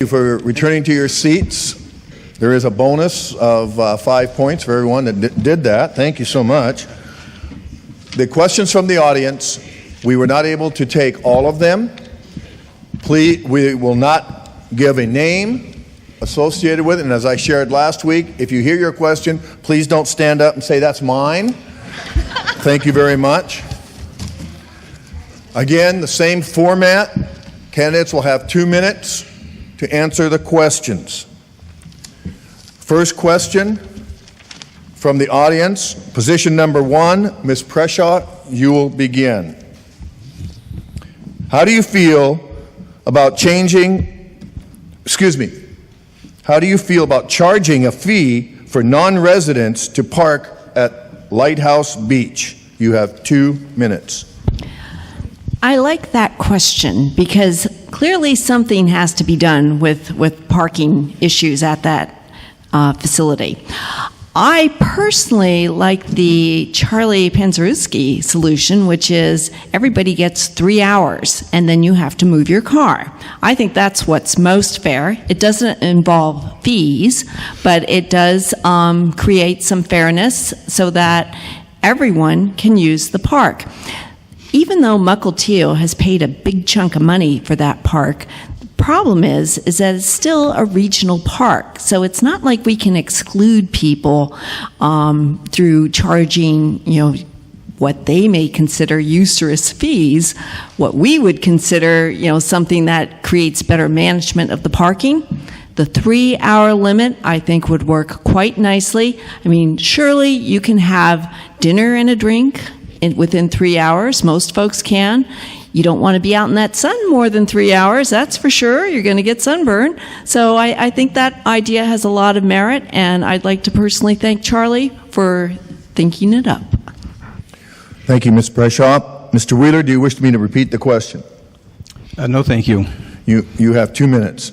Thank you for returning to your seats. There is a bonus of 5 points for everyone that did that. Thank you so much. The questions from the audience, we were not able to take all of them. Please, we will not give a name associated with it. And as I shared last week, if you hear your question, please don't stand up and say, "That's mine." Thank you very much. Again, the same format. Candidates will have 2 minutes to answer the questions. First question from the audience, position number 1, Ms. Preshaw, you will begin. How do you feel about how do you feel about charging a fee for non-residents to park at Lighthouse Beach? You have 2 minutes. I like that question because clearly something has to be done with parking issues at that facility. I personally like the Charlie Panzerowski solution, which is everybody gets 3 hours and then you have to move your car. I think that's what's most fair. It doesn't involve fees, but it does create some fairness so that everyone can use the park. Even though Mukilteo has paid a big chunk of money for that park, the problem is that it's still a regional park. So it's not like we can exclude people through charging, what they may consider usurious fees, what we would consider, something that creates better management of the parking. The 3-hour limit, I think, would work quite nicely. I mean, surely you can have dinner and a drink within 3 hours. Most folks can. You don't want to be out in that sun more than 3 hours, that's for sure. You're going to get sunburned. So I think that idea has a lot of merit, and I'd like to personally thank Charlie for thinking it up. Thank you, Ms. Preshaw. Mr. Wheeler, do you wish me to repeat the question? No, thank you. You have 2 minutes.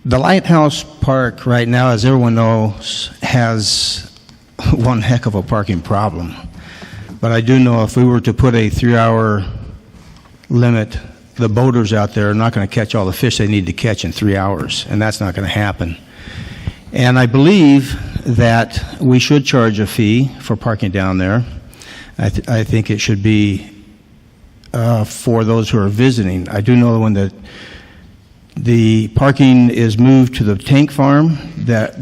The Lighthouse Park right now, as everyone knows, has one heck of a parking problem. But I do know if we were to put a 3-hour limit, the boaters out there are not going to catch all the fish they need to catch in 3 hours, and that's not going to happen. And I believe that we should charge a fee for parking down there. I think it should be for those who are visiting. I do know when the parking is moved to the tank farm, that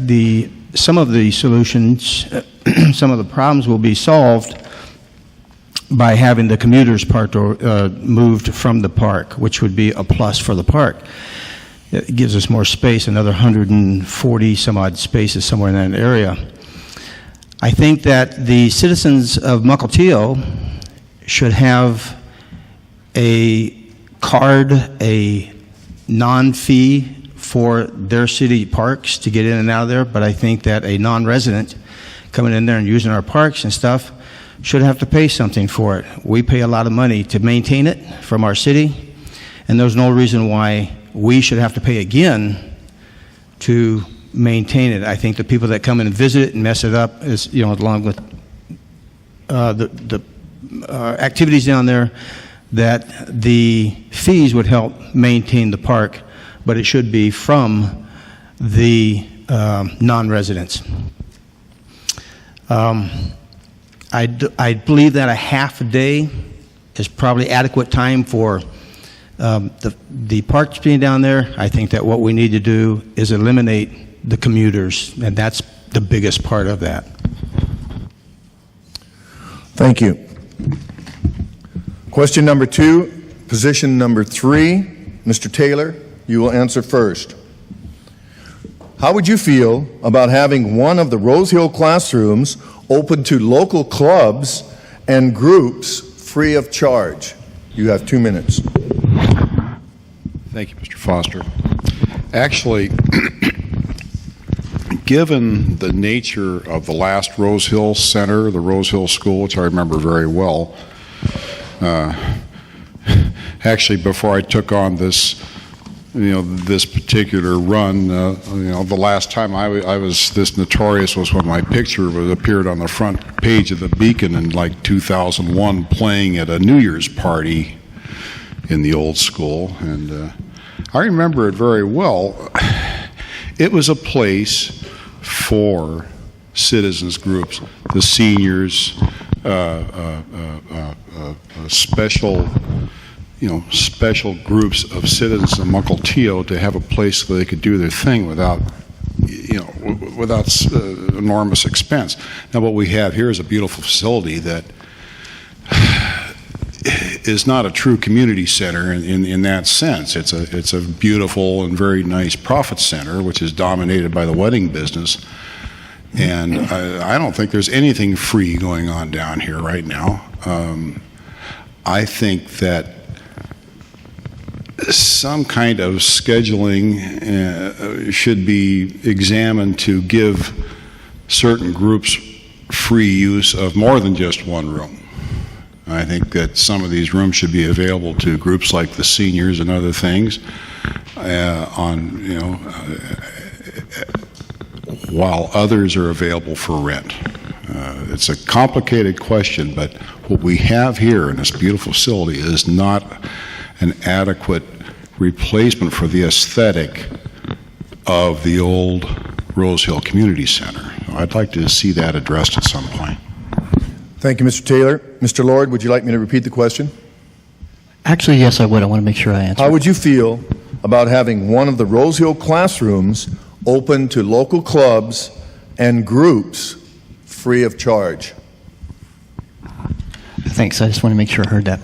some of the solutions, some of the problems will be solved by having the commuters parked moved from the park, which would be a plus for the park. It gives us more space, another 140 some odd spaces somewhere in that area. I think that the citizens of Mukilteo should have a card, a non-fee for their city parks to get in and out of there, but I think that a non-resident coming in there and using our parks and stuff should have to pay something for it. We pay a lot of money to maintain it from our city, and there's no reason why we should have to pay again to maintain it. I think the people that come in and visit it and mess it up is, along with the activities down there, that the fees would help maintain the park, but it should be from the non-residents. I believe that a half a day is probably adequate time for the parks being down there. I think that what we need to do is eliminate the commuters, and that's the biggest part of that. Thank you. Question number 2, position number 3, Mr. Taylor, you will answer first. How would you feel about having one of the Rose Hill classrooms open to local clubs and groups free of charge? You have 2 minutes. Thank you, Mr. Foster. Actually, given the nature of the last Rose Hill Center, the Rose Hill School, which I remember very well, actually before I took on this this particular run, the last time I was this notorious was when my picture appeared on the front page of the Beacon in like 2001 playing at a New Year's party in the old school, and I remember it very well. It was a place for citizens groups, the seniors, special groups of citizens of Mukilteo to have a place where they could do their thing without enormous expense. Now, what we have here is a beautiful facility that is not a true community center in that sense. It's a beautiful and very nice profit center, which is dominated by the wedding business. And I don't think there's anything free going on down here right now. I think that some kind of scheduling should be examined to give certain groups free use of more than just one room. I think that some of these rooms should be available to groups like the seniors and other things, while others are available for rent. It's a complicated question, but what we have here in this beautiful facility is not an adequate replacement for the aesthetic of the old Rose Hill Community Center. I'd like to see that addressed at some point. Thank you, Mr. Taylor. Mr. Lord, would you like me to repeat the question? Actually, yes, I would. I want to make sure I answer. How would you feel about having one of the Rose Hill classrooms open to local clubs and groups free of charge? Thanks. I just want to make sure I heard that.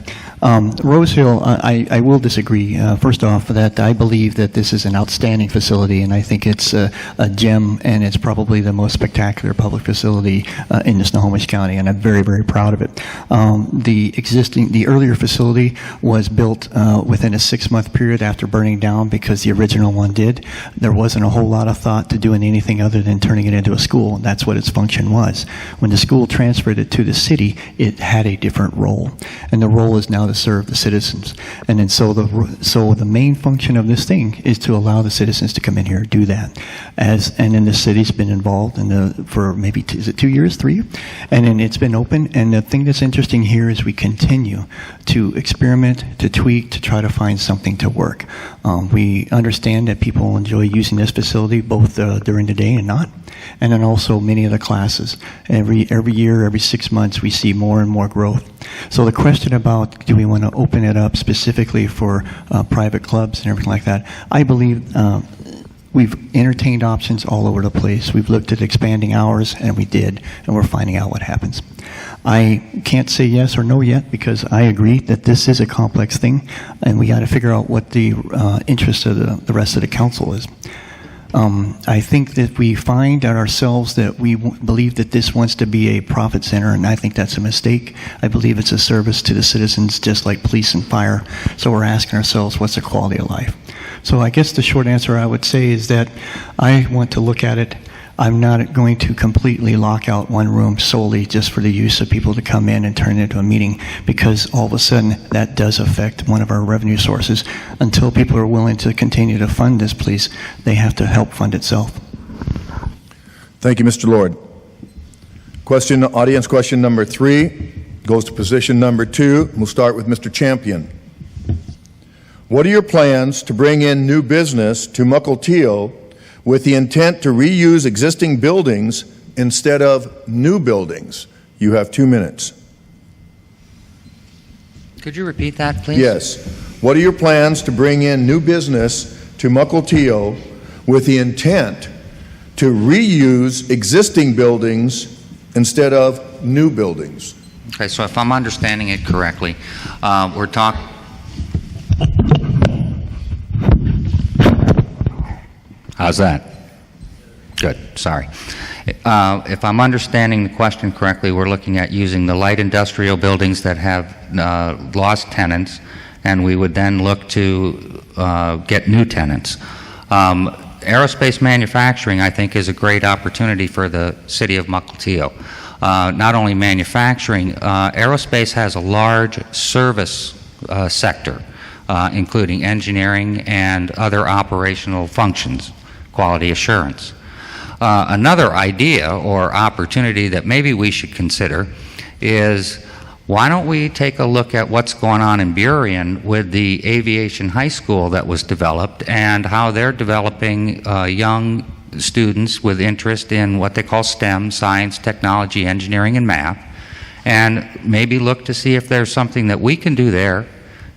Rose Hill, I will disagree. First off, that I believe that this is an outstanding facility, and I think it's a gem, and it's probably the most spectacular public facility in Snohomish County, and I'm very, very proud of it. The earlier facility was built within a 6-month period after burning down because the original one did. There wasn't a whole lot of thought to doing anything other than turning it into a school, and that's what its function was. When the school transferred it to the city, it had a different role, and the role is now to serve the citizens. And then so the main function of this thing is to allow the citizens to come in here and do that. And then the city's been involved for maybe is it 2 years, 3 years? And then it's been open. And the thing that's interesting here is we continue to experiment, to tweak, to try to find something to work. We understand that people enjoy using this facility both during the day and not. And then also many of the classes. Every year, every 6 months, we see more and more growth. So the question about do we want to open it up specifically for private clubs and everything like that, I believe we've entertained options all over the place. We've looked at expanding hours, and we did, and we're finding out what happens. I can't say yes or no yet because I agree that this is a complex thing, and we got to figure out what the interest of the rest of the council is. I think that we find out ourselves that we believe that this wants to be a profit center, and I think that's a mistake. I believe it's a service to the citizens, just like police and fire. So we're asking ourselves, what's the quality of life? So I guess the short answer I would say is that I want to look at it. I'm not going to completely lock out one room solely just for the use of people to come in and turn it into a meeting, because all of a sudden that does affect one of our revenue sources. Until people are willing to continue to fund this place, they have to help fund itself. Thank you, Mr. Lord. Audience question number 3 goes to position number 2. We'll start with Mr. Champion. What are your plans to bring in new business to Mukilteo with the intent to reuse existing buildings instead of new buildings? You have 2 minutes. Could you repeat that, please? Yes. What are your plans to bring in new business to Mukilteo with the intent to reuse existing buildings instead of new buildings? Okay, so if I'm understanding it correctly, we're talking... How's that? Good, sorry. If I'm understanding the question correctly, we're looking at using the light industrial buildings that have lost tenants, and we would then look to get new tenants. Aerospace manufacturing, I think, is a great opportunity for the city of Mukilteo. Not only manufacturing, aerospace has a large service sector, including engineering and other operational functions. Quality assurance. Another idea or opportunity that maybe we should consider is Why don't we take a look at what's going on in Burien with the aviation high school that was developed and how they're developing young students with interest in what they call STEM, science, technology, engineering, and math, and maybe look to see if there's something that we can do there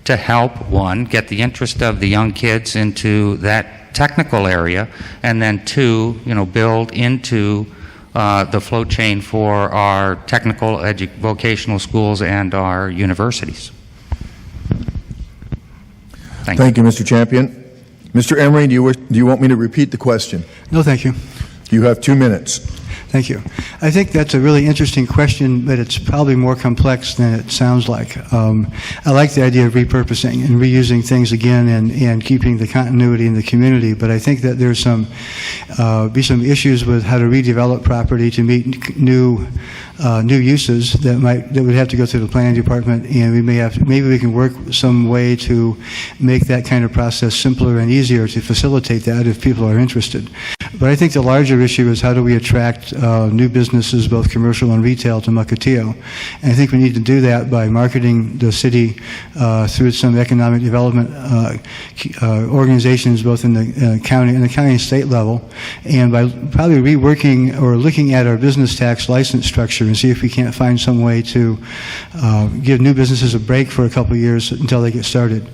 to help, one, get the interest of the young kids into that technical area, and then two, build into the flow chain for our technical vocational schools and our universities. Thank you, Mr. Champion. Mr. Emery, do you want me to repeat the question? No, thank you. You have 2 minutes. Thank you. I think that's a really interesting question, but it's probably more complex than it sounds like. I like the idea of repurposing and reusing things again and keeping the continuity in the community, but I think that there's some issues with how to redevelop property to meet new uses that would have to go through the planning department, and maybe we can work some way to make that kind of process simpler and easier to facilitate that if people are interested. But I think the larger issue is how do we attract new businesses, both commercial and retail, to Mukilteo. And I think we need to do that by marketing the city through some economic development organizations, both in the county and state level, and by probably reworking or looking at our business tax license structure and see if we can't find some way to give new businesses a break for a couple of years until they get started.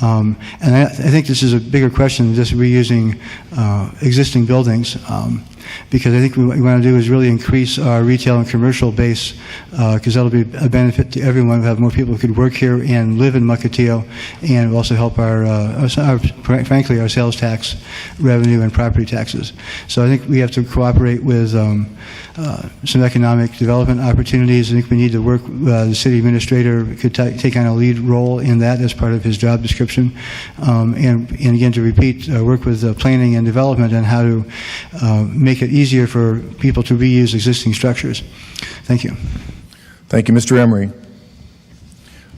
And I think this is a bigger question than just reusing existing buildings, because I think what we want to do is really increase our retail and commercial base, because that'll be a benefit to everyone. We'll have more people who could work here and live in Mukilteo, and will also help frankly, our sales tax revenue and property taxes. So I think we have to cooperate with some economic development opportunities. I think we need to work, the city administrator could take on a lead role in that as part of his job description. And again, to repeat, work with planning and development on how to make it easier for people to reuse existing structures. Thank you. Thank you, Mr. Emery.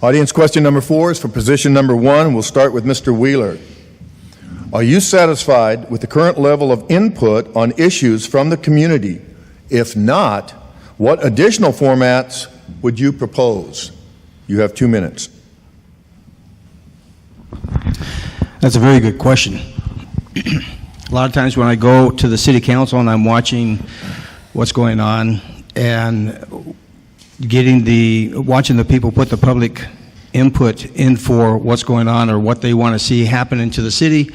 Audience question number 4 is for position number 1. We'll start with Mr. Wheeler. Are you satisfied with the current level of input on issues from the community? If not, what additional formats would you propose? You have 2 minutes. That's a very good question. A lot of times when I go to the city council and I'm watching what's going on and watching the people put the public input in for what's going on or what they want to see happening to the city,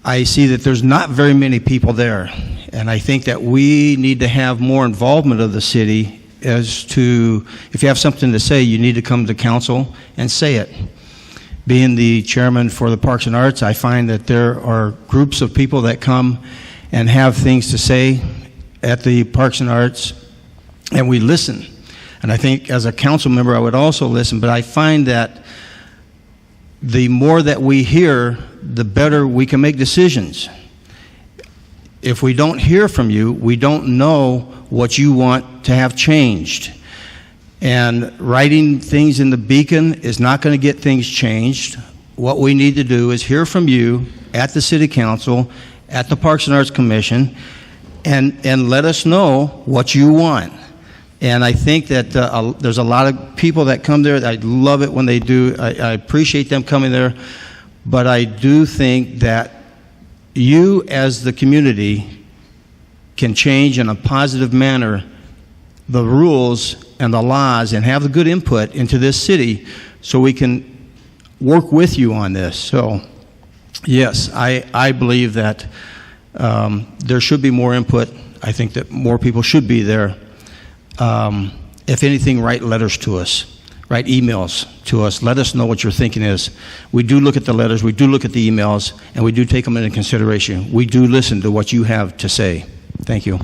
I see that there's not very many people there. And I think that we need to have more involvement of the city as to, if you have something to say, you need to come to council and say it. Being the chairman for the Parks and Arts, I find that there are groups of people that come and have things to say at the Parks and Arts, and we listen. And I think as a council member, I would also listen, but I find that the more that we hear, the better we can make decisions. If we don't hear from you, we don't know what you want to have changed. And writing things in the Beacon is not going to get things changed. What we need to do is hear from you at the City Council, at the Parks and Arts Commission, and let us know what you want. And I think that there's a lot of people that come there. I love it when they do. I appreciate them coming there. But I do think that you as the community can change in a positive manner the rules and the laws and have the good input into this city so we can work with you on this. So, yes, I believe that there should be more input. I think that more people should be there. If anything, write letters to us. Write emails to us. Let us know what your thinking is. We do look at the letters, we do look at the emails, and we do take them into consideration. We do listen to what you have to say. Thank you.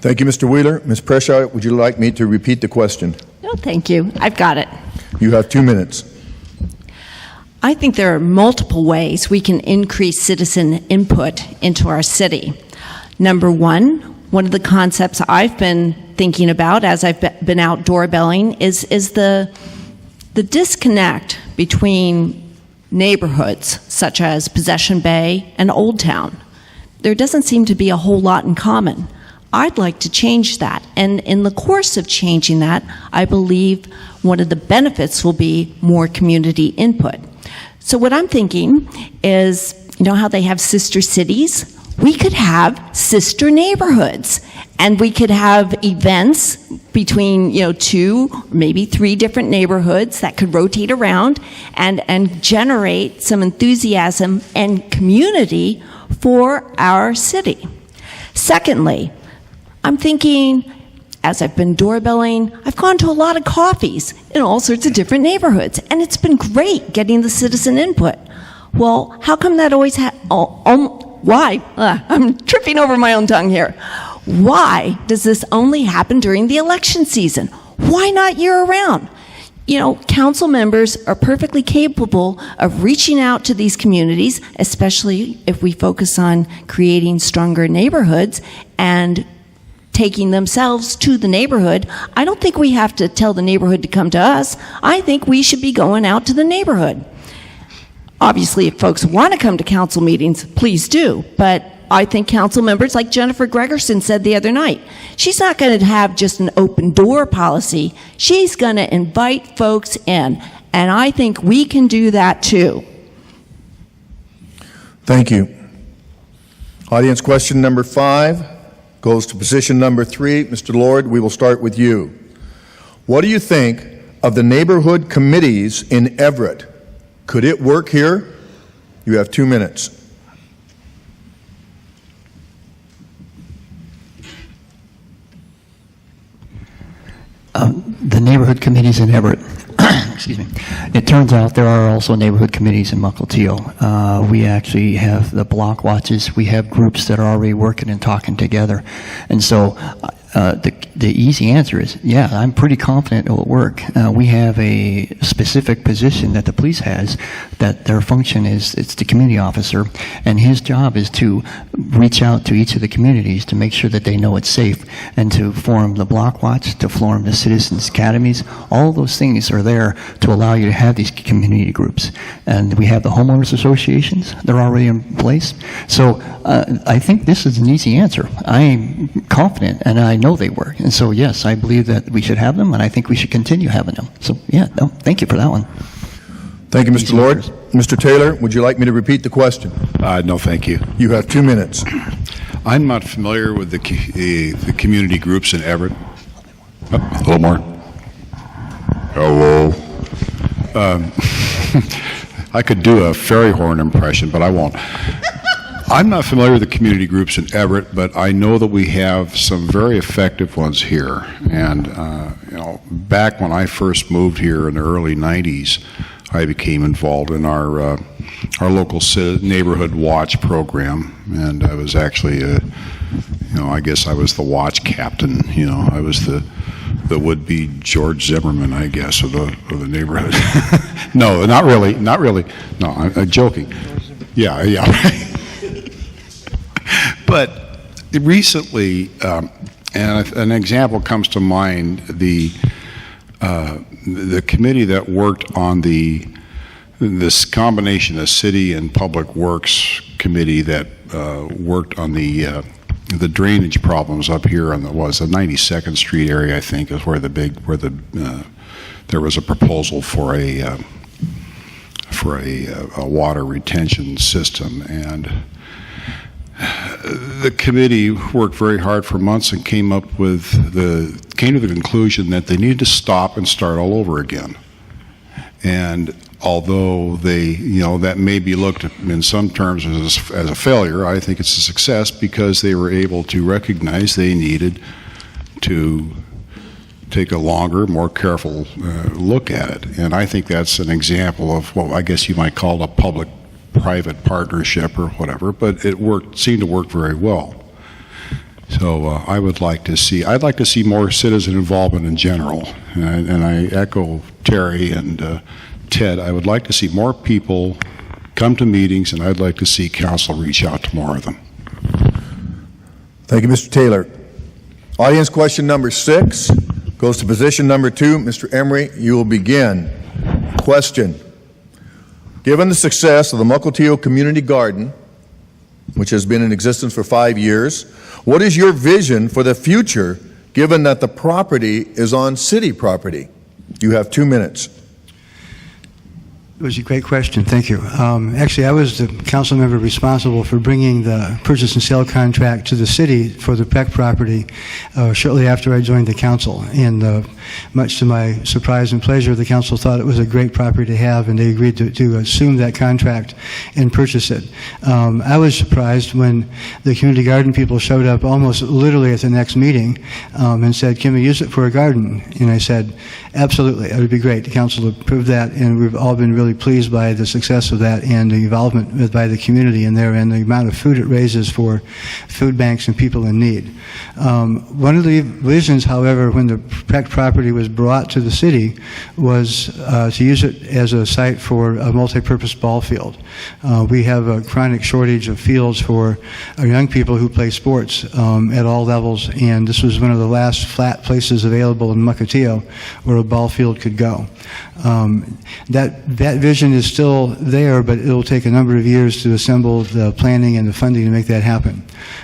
Thank you, Mr. Wheeler. Ms. Preshaw, would you like me to repeat the question? No, thank you. I've got it. You have 2 minutes. I think there are multiple ways we can increase citizen input into our city. Number one of the concepts I've been thinking about as I've been out doorbelling is the disconnect between neighborhoods such as Possession Bay and Old Town. There doesn't seem to be a whole lot in common. I'd like to change that. And in the course of changing that, I believe one of the benefits will be more community input. So what I'm thinking is, you know how they have sister cities? We could have sister neighborhoods, and we could have events between, you know, 2, maybe 3 different neighborhoods that could rotate around and generate some enthusiasm and community for our city. Secondly, I'm thinking, as I've been doorbelling, I've gone to a lot of coffees in all sorts of different neighborhoods, and it's been great getting the citizen input. Well, how come that always why? I'm tripping over my own tongue here. Why does this only happen during the election season? Why not year-round? You know, council members are perfectly capable of reaching out to these communities, especially if we focus on creating stronger neighborhoods and taking themselves to the neighborhood. I don't think we have to tell the neighborhood to come to us. I think we should be going out to the neighborhood. Obviously, if folks want to come to council meetings, please do. But I think council members, like Jennifer Gregerson said the other night, she's not going to have just an open door policy. She's going to invite folks in. And I think we can do that too. Thank you. Audience question number 5 goes to position number 3. Mr. Lord, we will start with you. What do you think of the neighborhood committees in Everett? Could it work here? You have 2 minutes. The neighborhood committees in Everett, excuse me, it turns out there are also neighborhood committees in Mukilteo. We actually have the block watches. We have groups that are already working and talking together. And so the easy answer is, yeah, I'm pretty confident it will work. We have a specific position that the police has that their function is, it's the community officer, and his job is to reach out to each of the communities to make sure that they know it's safe, and to form the block watch, to form the citizens academies. All those things are there to allow you to have these community groups. And we have the homeowners associations, they're already in place. So I think this is an easy answer. I'm confident and I know they work. And so yes, I believe that we should have them, and I think we should continue having them. So yeah, no, thank you for that one. Thank you, Mr. Lord. Mr. Taylor, would you like me to repeat the question? No, thank you. You have 2 minutes. I'm not familiar with the community groups in Everett. A little more. Hello. I could do a fairy horn impression, but I won't. I'm not familiar with the community groups in Everett, but I know that we have some very effective ones here. And you know, back when I first moved here in the early '90s, I became involved in our local neighborhood watch program, and I was actually, you know, I guess I was the watch captain. You know, I was the would-be George Zimmerman, I guess, of the neighborhood. No, not really, not really. No, I'm joking. Yeah, yeah. But recently, and an example comes to mind, the committee that worked on this combination, the City and Public Works Committee that worked on the drainage problems up here on the 92nd Street area, I think, is where there was a proposal for a water retention system, and the committee worked very hard for months and came to the conclusion that they needed to stop and start all over again. And although that may be looked at in some terms as a failure, I think it's a success because they were able to recognize they needed to take a longer, more careful look at it. And I think that's an example of what I guess you might call a public-private partnership or whatever, but seemed to work very well. So I'd like to see more citizen involvement in general. And I echo Terry and Ted. I would like to see more people come to meetings, and I'd like to see council reach out to more of them. Thank you, Mr. Taylor. Audience question number 6 goes to position number 2. Mr. Emery, you will begin. Question. Given the success of the Mukilteo Community Garden, which has been in existence for 5 years. What is your vision for the future, given that the property is on city property? You have 2 minutes. It was a great question. Thank you. Actually, I was the council member responsible for bringing the purchase and sale contract to the city for the Peck property shortly after I joined the council. And much to my surprise and pleasure, the council thought it was a great property to have, and they agreed to assume that contract and purchase it. I was surprised when the community garden people showed up almost literally at the next meeting and said, "Can we use it for a garden?" And I said, "Absolutely, that would be great." The council approved that, and we've all been really pleased by the success of that and the involvement by the community in there and the amount of food it raises for food banks and people in need. One of the visions, however, when the Peck property was brought to the city was to use it as a site for a multi-purpose ball field. We have a chronic shortage of fields for our young people who play sports at all levels, and this was one of the last flat places available in Mukilteo where a ball field could go. That vision is still there, but it will take a number of years to assemble the planning and the funding to make that happen.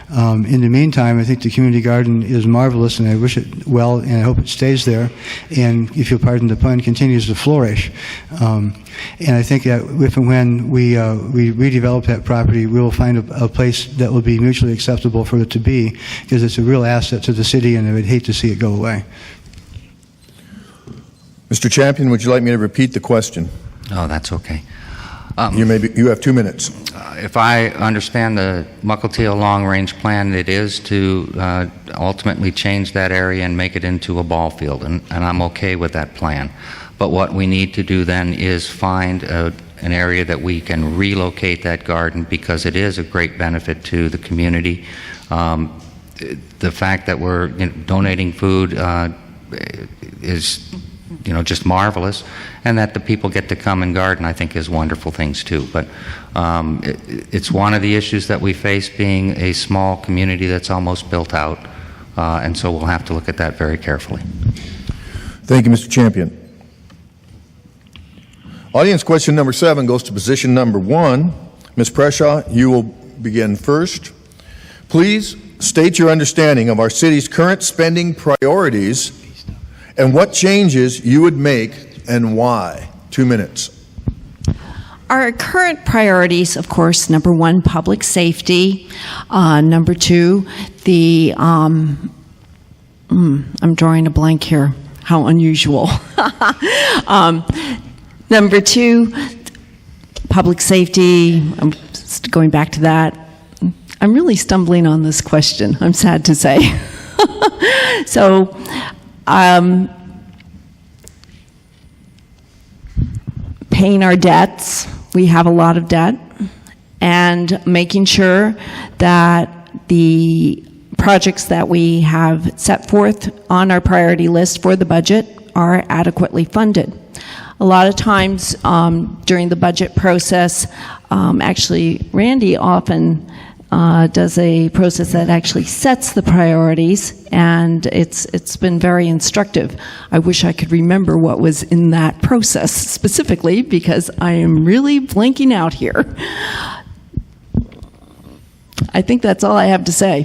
In the meantime, I think the community garden is marvelous, and I wish it well, and I hope it stays there, and if you'll pardon the pun, continues to flourish. And I think that if and when we redevelop that property, we will find a place that will be mutually acceptable for it to be, because it's a real asset to the city, and I would hate to see it go away. Mr. Champion, would you like me to repeat the question? Oh, that's okay. You have 2 minutes. If I understand the Mukilteo long-range plan, it is to ultimately change that area and make it into a ball field, and I'm okay with that plan. But what we need to do then is find an area that we can relocate that garden, because it is a great benefit to the community. The fact that we're donating food is just marvelous, and that the people get to come and garden, I think, is wonderful things too. But it's one of the issues that we face, being a small community that's almost built out, and so we'll have to look at that very carefully. Thank you, Mr. Champion. Audience question number 7 goes to position number 1. Ms. Preshaw, you will begin first. Please state your understanding of our city's current spending priorities and what changes you would make and why. 2 minutes. Our current priorities, of course, number 1, public safety. Number 2, the, I'm drawing a blank here. How unusual. Number 2, public safety. I'm just going back to that. I'm really stumbling on this question, I'm sad to say. So, paying our debts. We have a lot of debt, and making sure that the projects that we have set forth on our priority list for the budget are adequately funded. A lot of times during the budget process, actually Randy often does a process that actually sets the priorities, and it's been very instructive. I wish I could remember what was in that process specifically, because I am really blanking out here. I think that's all I have to say.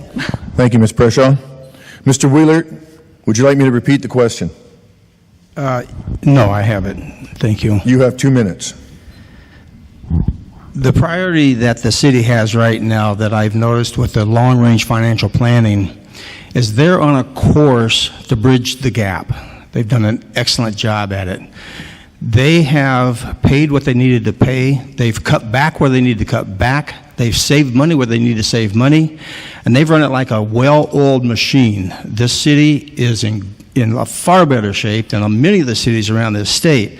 Thank you, Ms. Preshaw. Mr. Wheeler, would you like me to repeat the question? No, I haven't. Thank you. You have 2 minutes. The priority that the city has right now that I've noticed with the long-range financial planning is they're on a course to bridge the gap. They've done an excellent job at it. They have paid what they needed to pay. They've cut back where they need to cut back. They've saved money where they need to save money. And they've run it like a well-oiled machine. This city is in a far better shape than many of the cities around this state.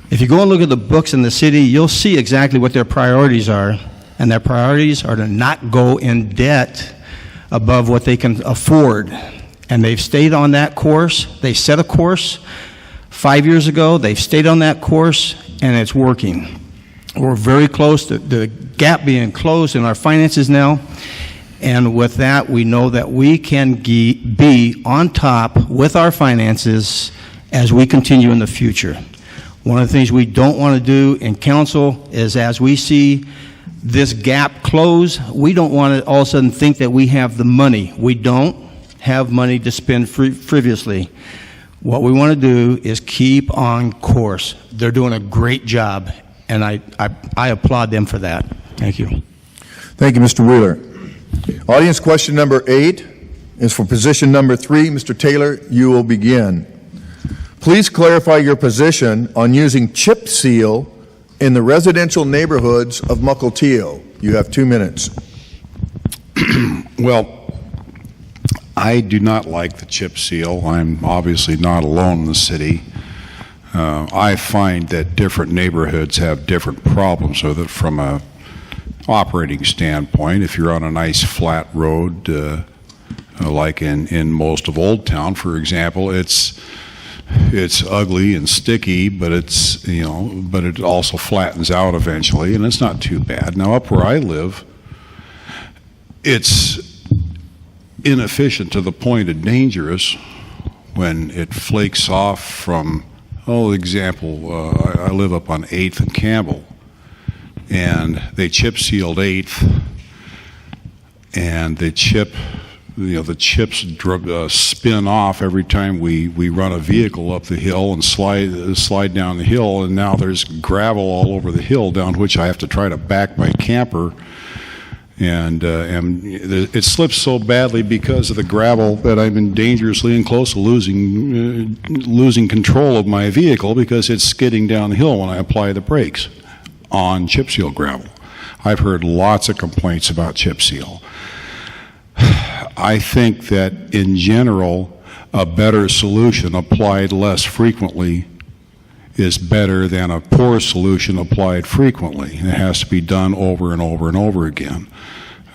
If you go and look at the books in the city, you'll see exactly what their priorities are. And their priorities are to not go in debt above what they can afford. And they've stayed on that course. They set a course 5 years ago. They've stayed on that course, and it's working. We're very close to the gap being closed in our finances now. And with that, we know that we can be on top with our finances as we continue in the future. One of the things we don't want to do in council is, as we see this gap close. We don't want to all of a sudden think that we have the money. We don't have money to spend frivolously. What we want to do is keep on course. They're doing a great job, and I applaud them for that. Thank you. Thank you, Mr. Wheeler. Audience question number 8 is for position number 3. Mr. Taylor, you will begin. Please clarify your position on using chip seal in the residential neighborhoods of Mukilteo. You have 2 minutes. Well, I do not like the chip seal. I'm obviously not alone in the city. I find that different neighborhoods have different problems with it from a operating standpoint. If you're on a nice flat road, like in most of Old Town, for example, it's ugly and sticky, but but it also flattens out eventually, and it's not too bad. Now, up where I live, it's inefficient to the point of dangerous when it flakes off from, example, I live up on 8th and Campbell, and they chip sealed 8th, and the chips spin off every time we run a vehicle up the hill and slide down the hill, and now there's gravel all over the hill down which I have to try to back my camper, and it slips so badly because of the gravel that I'm dangerously and close to losing control of my vehicle because it's skidding down the hill when I apply the brakes on chip seal gravel. I've heard lots of complaints about chip seal. I think that in general, a better solution applied less frequently is better than a poor solution applied frequently. It has to be done over and over and over again.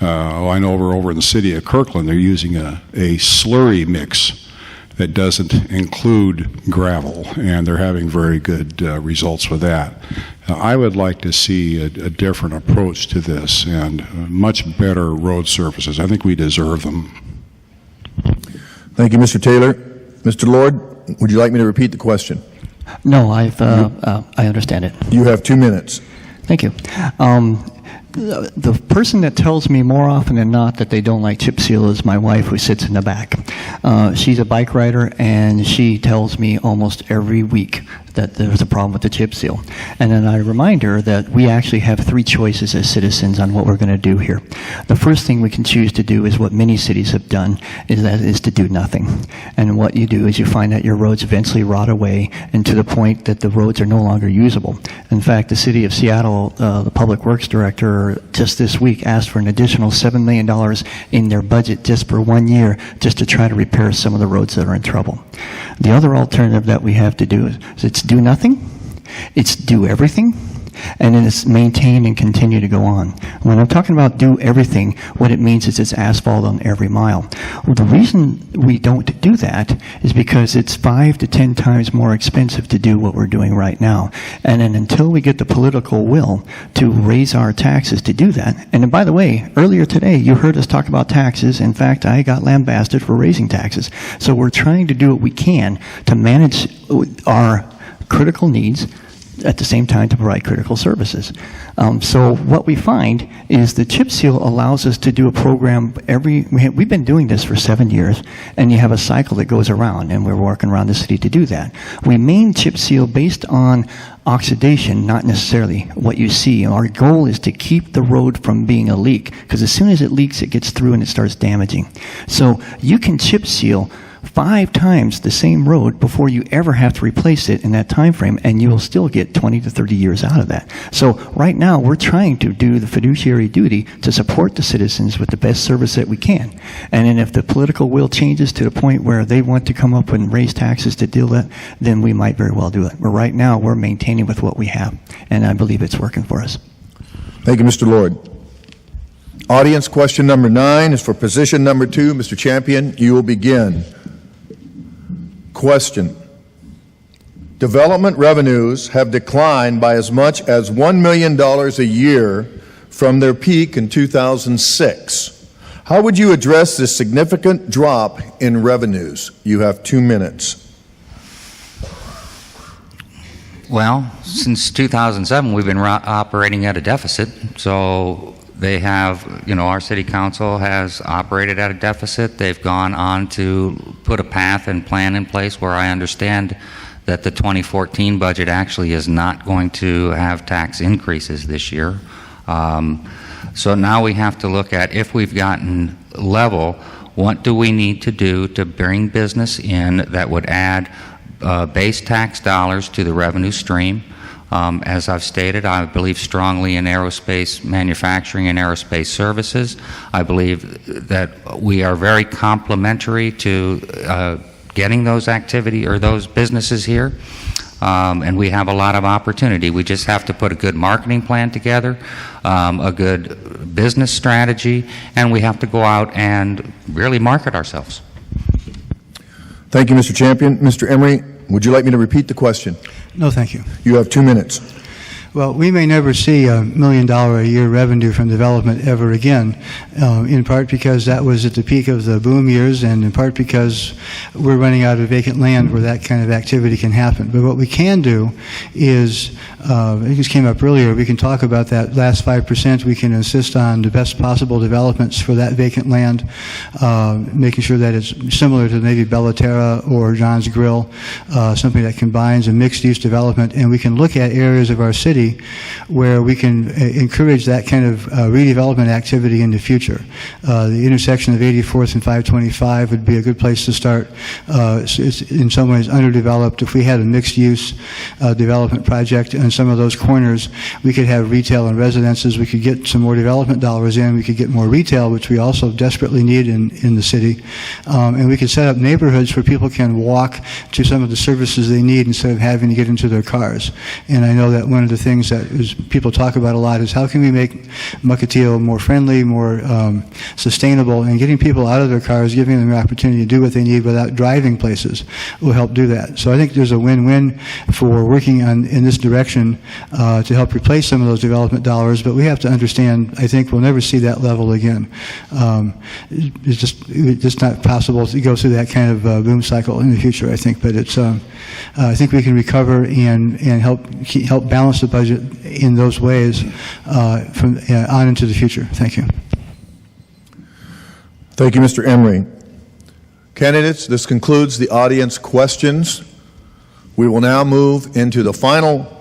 I know over in the city of Kirkland, they're using a slurry mix that doesn't include gravel, and they're having very good results with that. I would like to see a different approach to this and much better road surfaces. I think we deserve them. Thank you, Mr. Taylor. Mr. Lord, would you like me to repeat the question? No, I understand it. You have 2 minutes. Thank you. The person that tells me more often than not that they don't like chip seal is my wife, who sits in the back. She's a bike rider, and she tells me almost every week that there's a problem with the chip seal. And then I remind her that we actually have 3 choices as citizens on what we're going to do here. The first thing we can choose to do is what many cities have done, is to do nothing. And what you do is you find that your roads eventually rot away, and to the point that the roads are no longer usable. In fact, the city of Seattle, the public works director, just this week asked for an additional $7 million in their budget just for 1 year, just to try to repair some of the roads that are in trouble. The other alternative that we have to do is it's do nothing, it's do everything, and then it's maintain and continue to go on. When I'm talking about do everything, what it means is it's asphalt on every mile. Well, the reason we don't do that is because it's 5 to 10 times more expensive to do what we're doing right now. And then until we get the political will to raise our taxes to do that, and then by the way, earlier today you heard us talk about taxes. In fact, I got lambasted for raising taxes. So we're trying to do what we can to manage our critical needs at the same time to provide critical services. So what we find is the chip seal allows us to do a program we've been doing this for 7 years, and you have a cycle that goes around, and we're working around the city to do that. We main chip seal based on oxidation, not necessarily what you see. Our goal is to keep the road from being a leak, because as soon as it leaks, it gets through and it starts damaging. So you can chip seal 5 times the same road before you ever have to replace it in that time frame, and you will still get 20 to 30 years out of that. So right now we're trying to do the fiduciary duty to support the citizens with the best service that we can. And then if the political will changes to the point where they want to come up and raise taxes to deal with that, then we might very well do it. But right now we're maintaining with what we have, and I believe it's working for us. Thank you, Mr. Lord. Audience question number 9 is for position number 2. Mr. Champion, you will begin. Question. Development revenues have declined by as much as $1 million a year from their peak in 2006. How would you address this significant drop in revenues? You have 2 minutes. Well, since 2007, we've been operating at a deficit, so they have, our city council has operated at a deficit. They've gone on to put a path and plan in place where I understand that the 2014 budget actually is not going to have tax increases this year. So now we have to look at, if we've gotten level, what do we need to do to bring business in that would add base tax dollars to the revenue stream? As I've stated, I believe strongly in aerospace manufacturing and aerospace services. I believe that we are very complementary to getting those those businesses here. And we have a lot of opportunity. We just have to put a good marketing plan together, a good business strategy, and we have to go out and really market ourselves. Thank you, Mr. Champion. Mr. Emery, would you like me to repeat the question? No, thank you. You have 2 minutes. Well, we may never see $1 million a year revenue from development ever again, in part because that was at the peak of the boom years, and in part because we're running out of vacant land where that kind of activity can happen. But what we can do is, I think this came up earlier, we can talk about that last 5%. We can insist on the best possible developments for that vacant land, making sure that it's similar to maybe Bellaterra or John's Grill, something that combines a mixed-use development, and we can look at areas of our city where we can encourage that kind of redevelopment activity in the future. The intersection of 84th and 525 would be a good place to start. It's in some ways underdeveloped. If we had a mixed-use development project on some of those corners, we could have retail and residences. We could get some more development dollars in. We could get more retail, which we also desperately need in the city. And we could set up neighborhoods where people can walk to some of the services they need instead of having to get into their cars. And I know that one of the things that people talk about a lot is how can we make Mukilteo more friendly, more sustainable, and getting people out of their cars, giving them the opportunity to do what they need without driving places will help do that. So I think there's a win-win for working in this direction to help replace some of those development dollars, but we have to understand, I think we'll never see that level again. It's just not possible to go through that kind of boom cycle in the future, I think, but it's I think we can recover and help balance the budget in those ways from on into the future. Thank you. Thank you, Mr. Emery. Candidates, this concludes the audience questions. We will now move into the final